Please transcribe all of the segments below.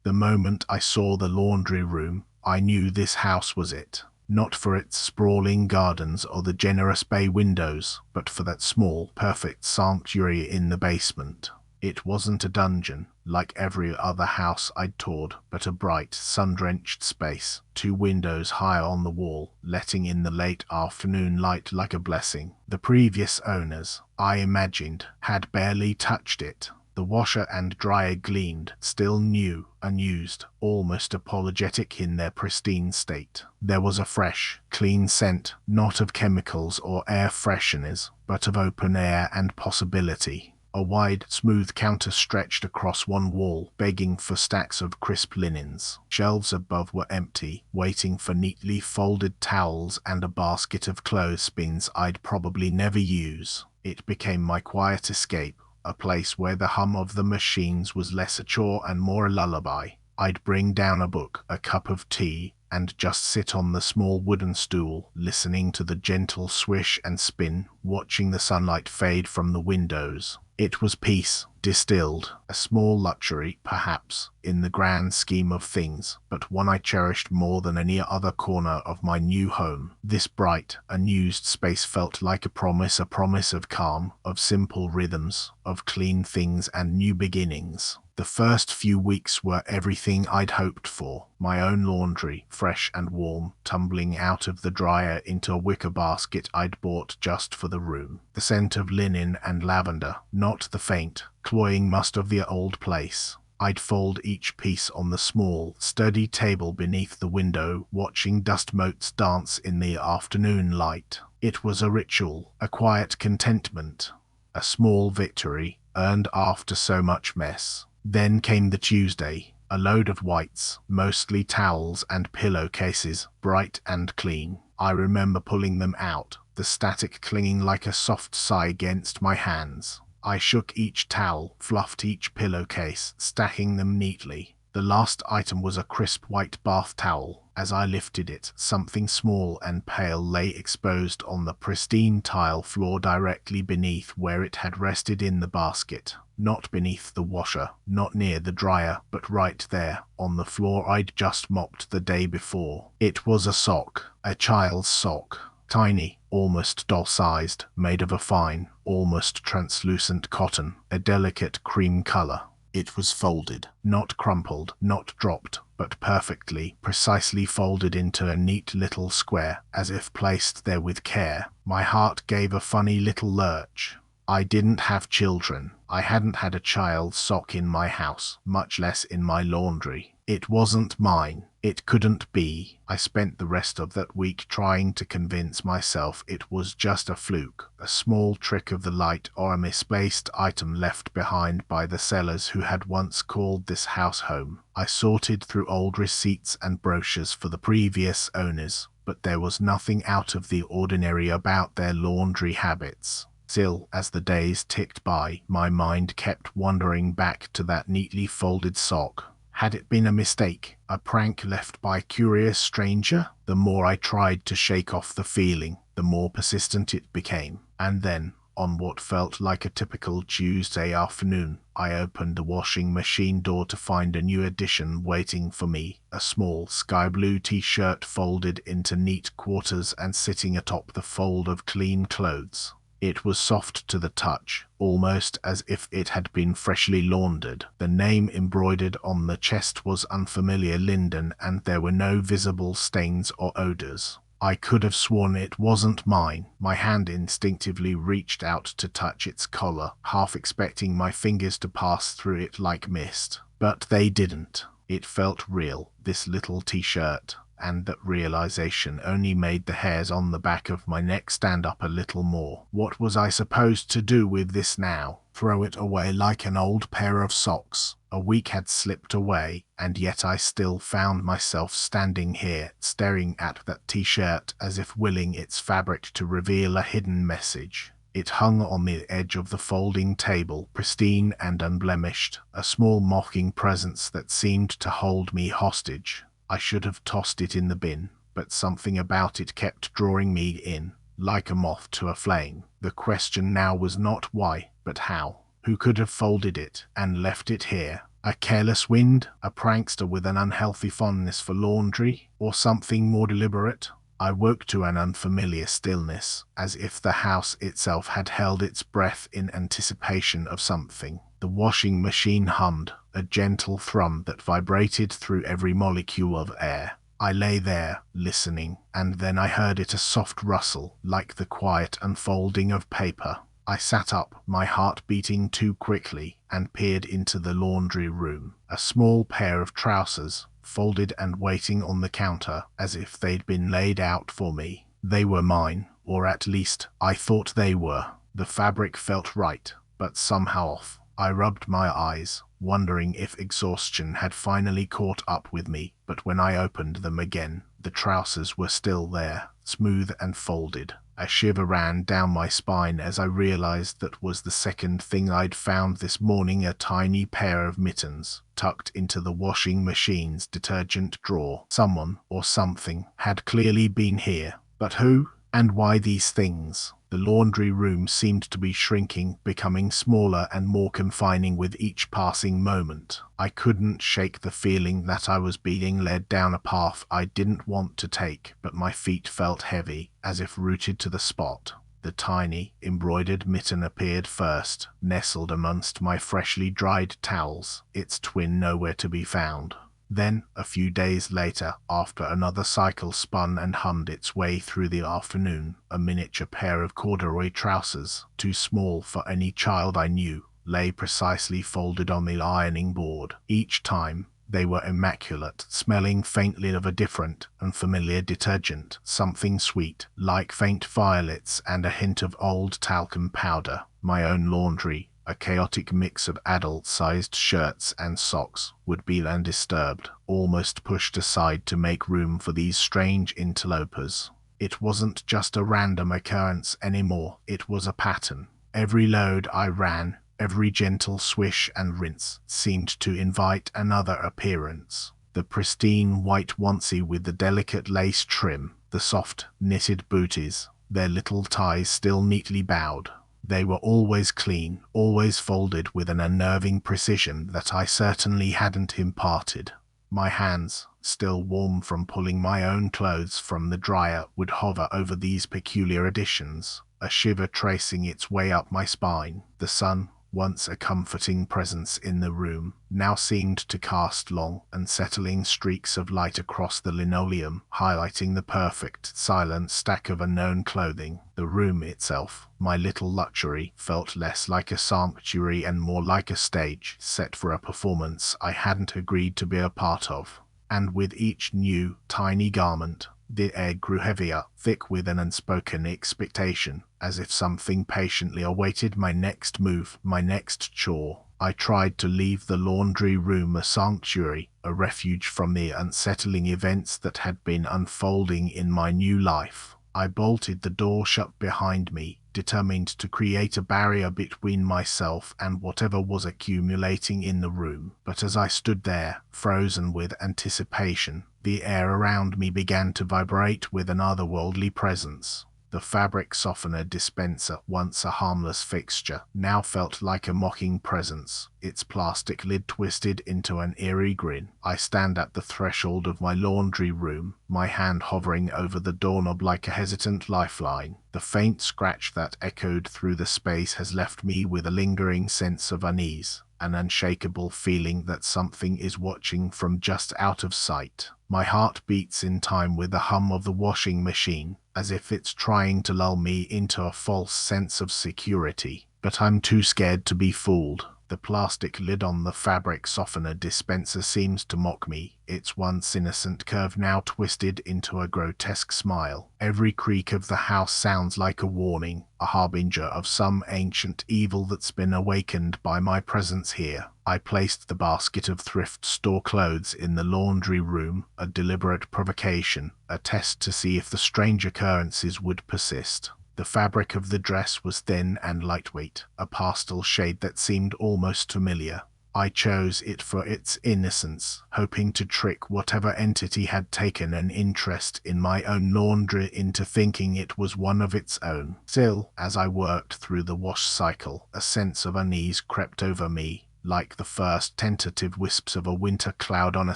The moment I saw the laundry room, I knew this house was it. Not for its sprawling gardens or the generous bay windows, but for that small, perfect sanctuary in the basement. It wasn't a dungeon, like every other house I'd toured, but a bright, sun-drenched space, 2 windows high on the wall, letting in the late afternoon light like a blessing. The previous owners, I imagined, had barely touched it. The washer and dryer gleamed, still new, unused, almost apologetic in their pristine state. There was a fresh, clean scent, not of chemicals or air fresheners, but of open air and possibility. A wide, smooth counter stretched across one wall, begging for stacks of crisp linens. Shelves above were empty, waiting for neatly folded towels and a basket of clothespins I'd probably never use. It became my quiet escape, a place where the hum of the machines was less a chore and more a lullaby. I'd bring down a book, a cup of tea, and just sit on the small wooden stool, listening to the gentle swish and spin, watching the sunlight fade from the windows. It was peace, distilled, a small luxury, perhaps, in the grand scheme of things, but one I cherished more than any other corner of my new home. This bright, unused space felt like a promise of calm, of simple rhythms, of clean things and new beginnings. The first few weeks were everything I'd hoped for. My own laundry, fresh and warm, tumbling out of the dryer into a wicker basket I'd bought just for the room. The scent of linen and lavender, not the faint, cloying must of the old place. I'd fold each piece on the small, sturdy table beneath the window, watching dust motes dance in the afternoon light. It was a ritual, a quiet contentment, a small victory, earned after so much mess. Then came the Tuesday, a load of whites, mostly towels and pillowcases, bright and clean. I remember pulling them out, the static clinging like a soft sigh against my hands. I shook each towel, fluffed each pillowcase, stacking them neatly. The last item was a crisp white bath towel. As I lifted it, something small and pale lay exposed on the pristine tile floor directly beneath where it had rested in the basket. Not beneath the washer, not near the dryer, but right there, on the floor I'd just mopped the day before. It was a sock, a child's sock. Tiny, almost doll-sized, made of a fine, almost translucent cotton, a delicate cream color. It was folded, not crumpled, not dropped, but perfectly, precisely folded into a neat little square, as if placed there with care. My heart gave a funny little lurch. I didn't have children. I hadn't had a child's sock in my house, much less in my laundry. It wasn't mine. It couldn't be. I spent the rest of that week trying to convince myself it was just a fluke, a small trick of the light or a misplaced item left behind by the sellers who had once called this house home. I sorted through old receipts and brochures for the previous owners, but there was nothing out of the ordinary about their laundry habits. Still, as the days ticked by, my mind kept wandering back to that neatly folded sock. Had it been a mistake, a prank left by a curious stranger? The more I tried to shake off the feeling, the more persistent it became. And then, on what felt like a typical Tuesday afternoon, I opened the washing machine door to find a new addition waiting for me, a small sky blue t-shirt folded into neat quarters and sitting atop the fold of clean clothes. It was soft to the touch, almost as if it had been freshly laundered. The name embroidered on the chest was unfamiliar Linden, and there were no visible stains or odors. I could have sworn it wasn't mine. My hand instinctively reached out to touch its collar, half expecting my fingers to pass through it like mist. But they didn't. It felt real, this little t-shirt. And that realization only made the hairs on the back of my neck stand up a little more. What was I supposed to do with this now? Throw it away like an old pair of socks? A week had slipped away, and yet I still found myself standing here, staring at that t-shirt as if willing its fabric to reveal a hidden message. It hung on the edge of the folding table, pristine and unblemished, a small mocking presence that seemed to hold me hostage. I should have tossed it in the bin, but something about it kept drawing me in, like a moth to a flame. The question now was not why, but how. Who could have folded it and left it here? A careless wind, a prankster with an unhealthy fondness for laundry, or something more deliberate? I woke to an unfamiliar stillness, as if the house itself had held its breath in anticipation of something. The washing machine hummed, a gentle thrum that vibrated through every molecule of air. I lay there, listening, and then I heard it, a soft rustle, like the quiet unfolding of paper. I sat up, my heart beating too quickly, and peered into the laundry room. A small pair of trousers, folded and waiting on the counter, as if they'd been laid out for me. They were mine, or at least, I thought they were. The fabric felt right, but somehow off. I rubbed my eyes, wondering if exhaustion had finally caught up with me, but when I opened them again, the trousers were still there, smooth and folded. A shiver ran down my spine as I realized that was the second thing I'd found this morning, a tiny pair of mittens, tucked into the washing machine's detergent drawer. Someone, or something, had clearly been here. But who? And why these things? The laundry room seemed to be shrinking, becoming smaller and more confining with each passing moment. I couldn't shake the feeling that I was being led down a path I didn't want to take, but my feet felt heavy, as if rooted to the spot. The tiny, embroidered mitten appeared first, nestled amongst my freshly dried towels, its twin nowhere to be found. Then, a few days later, after another cycle spun and hummed its way through the afternoon, a miniature pair of corduroy trousers, too small for any child I knew, lay precisely folded on the ironing board. Each time, they were immaculate, smelling faintly of a different, unfamiliar detergent, something sweet, like faint violets and a hint of old talcum powder. My own laundry, a chaotic mix of adult-sized shirts and socks, would be undisturbed, almost pushed aside to make room for these strange interlopers. It wasn't just a random occurrence anymore, it was a pattern. Every load I ran, every gentle swish and rinse, seemed to invite another appearance. The pristine white onesie with the delicate lace trim, the soft, knitted booties, their little ties still neatly bowed. They were always clean, always folded with an unnerving precision that I certainly hadn't imparted. My hands, still warm from pulling my own clothes from the dryer, would hover over these peculiar additions, a shiver tracing its way up my spine. The sun, once a comforting presence in the room, now seemed to cast long, unsettling streaks of light across the linoleum, highlighting the perfect, silent stack of unknown clothing. The room itself, my little luxury, felt less like a sanctuary and more like a stage set for a performance I hadn't agreed to be a part of. And with each new, tiny garment, the air grew heavier, thick with an unspoken expectation, as if something patiently awaited my next move, my next chore. I tried to leave the laundry room a sanctuary, a refuge from the unsettling events that had been unfolding in my new life. I bolted the door shut behind me, determined to create a barrier between myself and whatever was accumulating in the room. But as I stood there, frozen with anticipation, the air around me began to vibrate with an otherworldly presence. The fabric softener dispenser, once a harmless fixture, now felt like a mocking presence, its plastic lid twisted into an eerie grin. I stand at the threshold of my laundry room, my hand hovering over the doorknob like a hesitant lifeline. The faint scratch that echoed through the space has left me with a lingering sense of unease, an unshakable feeling that something is watching from just out of sight. My heart beats in time with the hum of the washing machine, as if it's trying to lull me into a false sense of security. But I'm too scared to be fooled. The plastic lid on the fabric softener dispenser seems to mock me, its once innocent curve now twisted into a grotesque smile. Every creak of the house sounds like a warning, a harbinger of some ancient evil that's been awakened by my presence here. I placed the basket of thrift store clothes in the laundry room, a deliberate provocation, a test to see if the strange occurrences would persist. The fabric of the dress was thin and lightweight, a pastel shade that seemed almost familiar. I chose it for its innocence, hoping to trick whatever entity had taken an interest in my own laundry into thinking it was one of its own. Still, as I worked through the wash cycle, a sense of unease crept over me. like the first tentative wisps of a winter cloud on a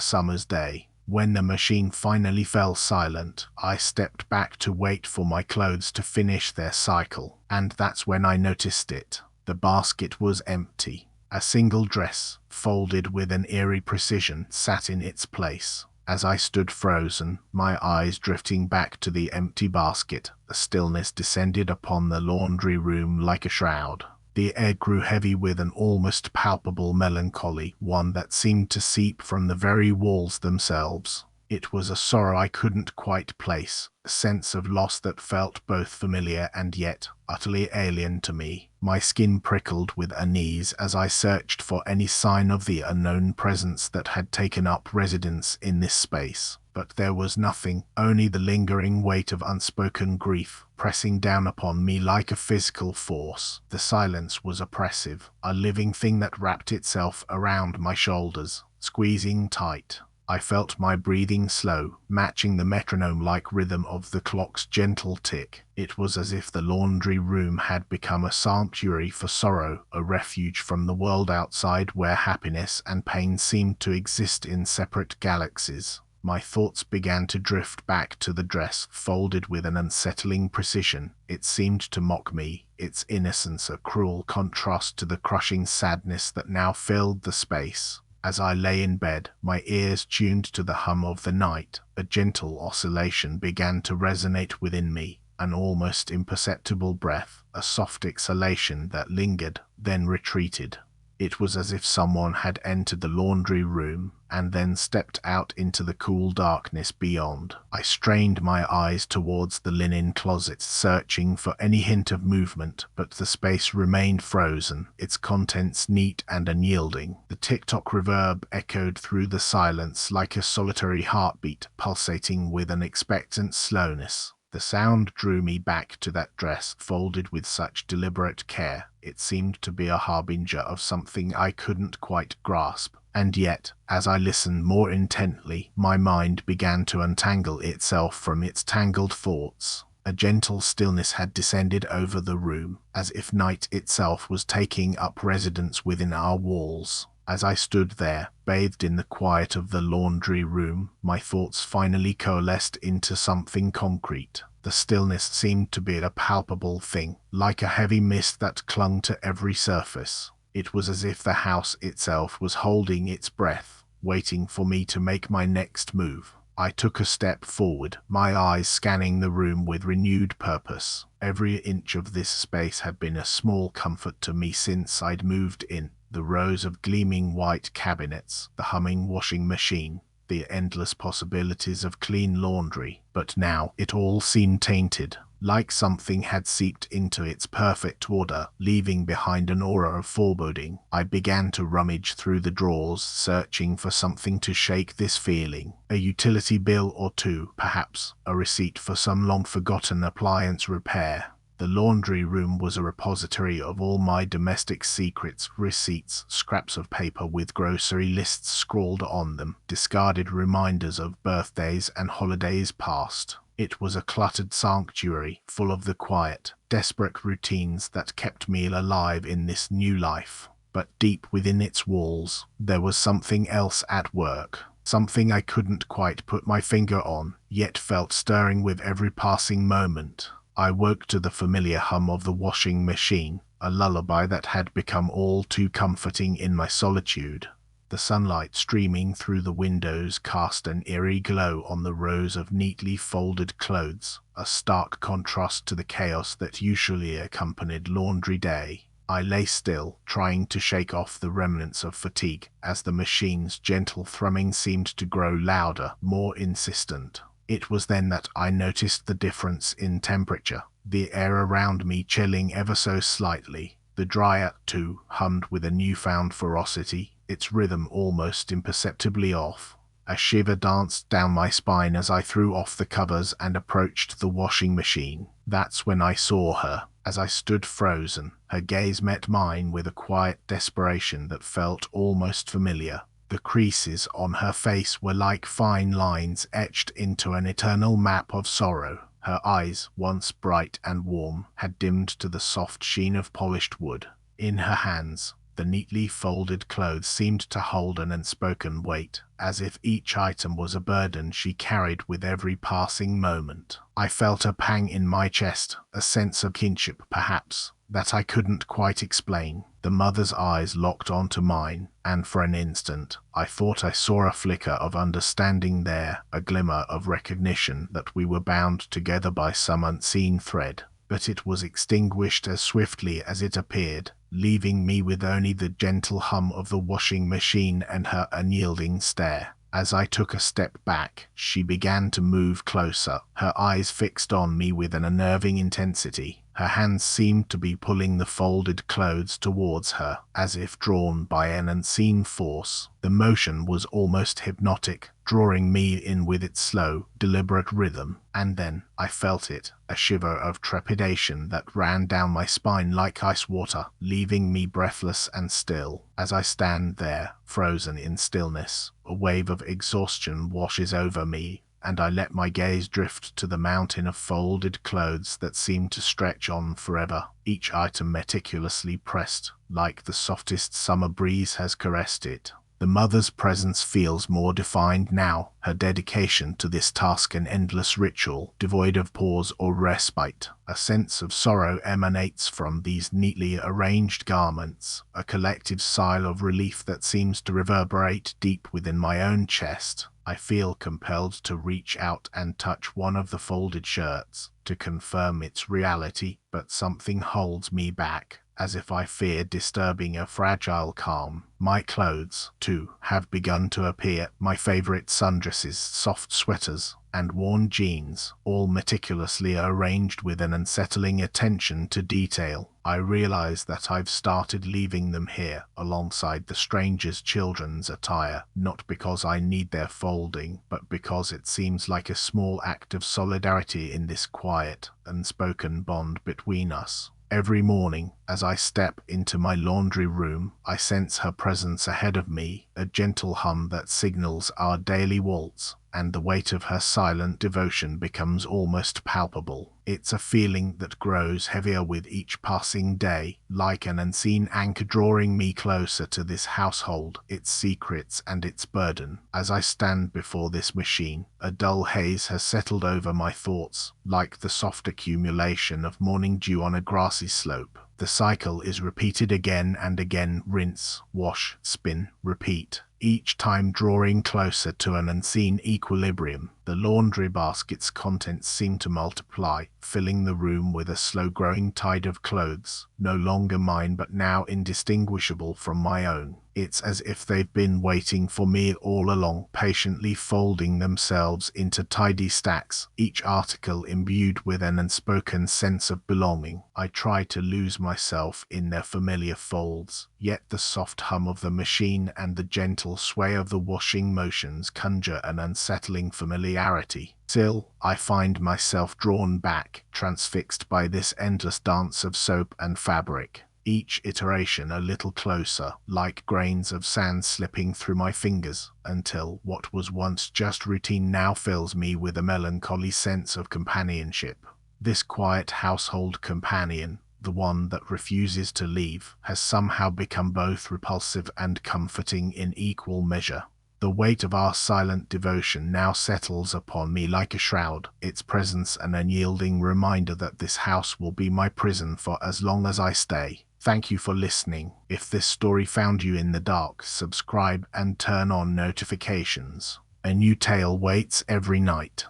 summer's day. When the machine finally fell silent, I stepped back to wait for my clothes to finish their cycle, and that's when I noticed it. The basket was empty. A single dress, folded with an eerie precision, sat in its place. As I stood frozen, my eyes drifting back to the empty basket, the stillness descended upon the laundry room like a shroud. The air grew heavy with an almost palpable melancholy, one that seemed to seep from the very walls themselves. It was a sorrow I couldn't quite place, a sense of loss that felt both familiar and yet utterly alien to me. My skin prickled with unease as I searched for any sign of the unknown presence that had taken up residence in this space. But there was nothing, only the lingering weight of unspoken grief, pressing down upon me like a physical force. The silence was oppressive, a living thing that wrapped itself around my shoulders, squeezing tight. I felt my breathing slow, matching the metronome-like rhythm of the clock's gentle tick. It was as if the laundry room had become a sanctuary for sorrow, a refuge from the world outside where happiness and pain seemed to exist in separate galaxies. My thoughts began to drift back to the dress, folded with an unsettling precision. It seemed to mock me, its innocence a cruel contrast to the crushing sadness that now filled the space. As I lay in bed, my ears tuned to the hum of the night, a gentle oscillation began to resonate within me, an almost imperceptible breath, a soft exhalation that lingered, then retreated. It was as if someone had entered the laundry room and then stepped out into the cool darkness beyond. I strained my eyes towards the linen closet, searching for any hint of movement, but the space remained frozen, its contents neat and unyielding. The tick-tock reverb echoed through the silence like a solitary heartbeat, pulsating with an expectant slowness. The sound drew me back to that dress, folded with such deliberate care. It seemed to be a harbinger of something I couldn't quite grasp. And yet, as I listened more intently, my mind began to untangle itself from its tangled thoughts. A gentle stillness had descended over the room, as if night itself was taking up residence within our walls. As I stood there, bathed in the quiet of the laundry room, my thoughts finally coalesced into something concrete. The stillness seemed to be a palpable thing, like a heavy mist that clung to every surface. It was as if the house itself was holding its breath, waiting for me to make my next move. I took a step forward, my eyes scanning the room with renewed purpose. Every inch of this space had been a small comfort to me since I'd moved in. The rows of gleaming white cabinets, the humming washing machine, the endless possibilities of clean laundry. But now it all seemed tainted, like something had seeped into its perfect order, leaving behind an aura of foreboding. I began to rummage through the drawers, searching for something to shake this feeling. A utility bill or two, perhaps, a receipt for some long-forgotten appliance repair. The laundry room was a repository of all my domestic secrets, receipts, scraps of paper with grocery lists scrawled on them, discarded reminders of birthdays and holidays past. It was a cluttered sanctuary, full of the quiet, desperate routines that kept me alive in this new life. But deep within its walls, there was something else at work. Something I couldn't quite put my finger on, yet felt stirring with every passing moment. I woke to the familiar hum of the washing machine, a lullaby that had become all too comforting in my solitude. The sunlight streaming through the windows cast an eerie glow on the rows of neatly folded clothes, a stark contrast to the chaos that usually accompanied laundry day. I lay still, trying to shake off the remnants of fatigue, as the machine's gentle thrumming seemed to grow louder, more insistent. It was then that I noticed the difference in temperature, the air around me chilling ever so slightly. The dryer, too, hummed with a newfound ferocity, its rhythm almost imperceptibly off. A shiver danced down my spine as I threw off the covers and approached the washing machine. That's when I saw her. As I stood frozen, her gaze met mine with a quiet desperation that felt almost familiar. The creases on her face were like fine lines etched into an eternal map of sorrow. Her eyes, once bright and warm, had dimmed to the soft sheen of polished wood. In her hands, The neatly folded clothes seemed to hold an unspoken weight, as if each item was a burden she carried with every passing moment. I felt a pang in my chest, a sense of kinship, perhaps, that I couldn't quite explain. The mother's eyes locked onto mine, and for an instant, I thought I saw a flicker of understanding there, a glimmer of recognition that we were bound together by some unseen thread. But it was extinguished as swiftly as it appeared, leaving me with only the gentle hum of the washing machine and her unyielding stare. As I took a step back, she began to move closer, her eyes fixed on me with an unnerving intensity. Her hands seemed to be pulling the folded clothes towards her, as if drawn by an unseen force. The motion was almost hypnotic, drawing me in with its slow, deliberate rhythm. And then I felt it, a shiver of trepidation that ran down my spine like ice water, leaving me breathless and still. As I stand there, frozen in stillness, a wave of exhaustion washes over me, and I let my gaze drift to the mountain of folded clothes that seemed to stretch on forever, each item meticulously pressed, like the softest summer breeze has caressed it. The mother's presence feels more defined now, her dedication to this task an endless ritual, devoid of pause or respite. A sense of sorrow emanates from these neatly arranged garments, a collective sigh of relief that seems to reverberate deep within my own chest. I feel compelled to reach out and touch one of the folded shirts, to confirm its reality, but something holds me back, as if I fear disturbing a fragile calm. My clothes, too, have begun to appear, my favorite sundresses, soft sweaters, and worn jeans, all meticulously arranged with an unsettling attention to detail. I realize that I've started leaving them here, alongside the stranger's children's attire, not because I need their folding, but because it seems like a small act of solidarity in this quiet, unspoken bond between us. Every morning, as I step into my laundry room, I sense her presence ahead of me, a gentle hum that signals our daily waltz, and the weight of her silent devotion becomes almost palpable. It's a feeling that grows heavier with each passing day, like an unseen anchor drawing me closer to this household, its secrets and its burden. As I stand before this machine, a dull haze has settled over my thoughts, like the soft accumulation of morning dew on a grassy slope. The cycle is repeated again and again, rinse, wash, spin, repeat, each time drawing closer to an unseen equilibrium. The laundry basket's contents seem to multiply, filling the room with a slow-growing tide of clothes, no longer mine but now indistinguishable from my own. It's as if they've been waiting for me all along, patiently folding themselves into tidy stacks, each article imbued with an unspoken sense of belonging. I try to lose myself in their familiar folds, yet the soft hum of the machine and the gentle sway of the washing motions conjure an unsettling familiarity. Still, I find myself drawn back, transfixed by this endless dance of soap and fabric, each iteration a little closer, like grains of sand slipping through my fingers, until what was once just routine now fills me with a melancholy sense of companionship. This quiet household companion, the one that refuses to leave, has somehow become both repulsive and comforting in equal measure. The weight of our silent devotion now settles upon me like a shroud, its presence an unyielding reminder that this house will be my prison for as long as I stay. Thank you for listening. If this story found you in the dark, subscribe and turn on notifications. A new tale waits every night.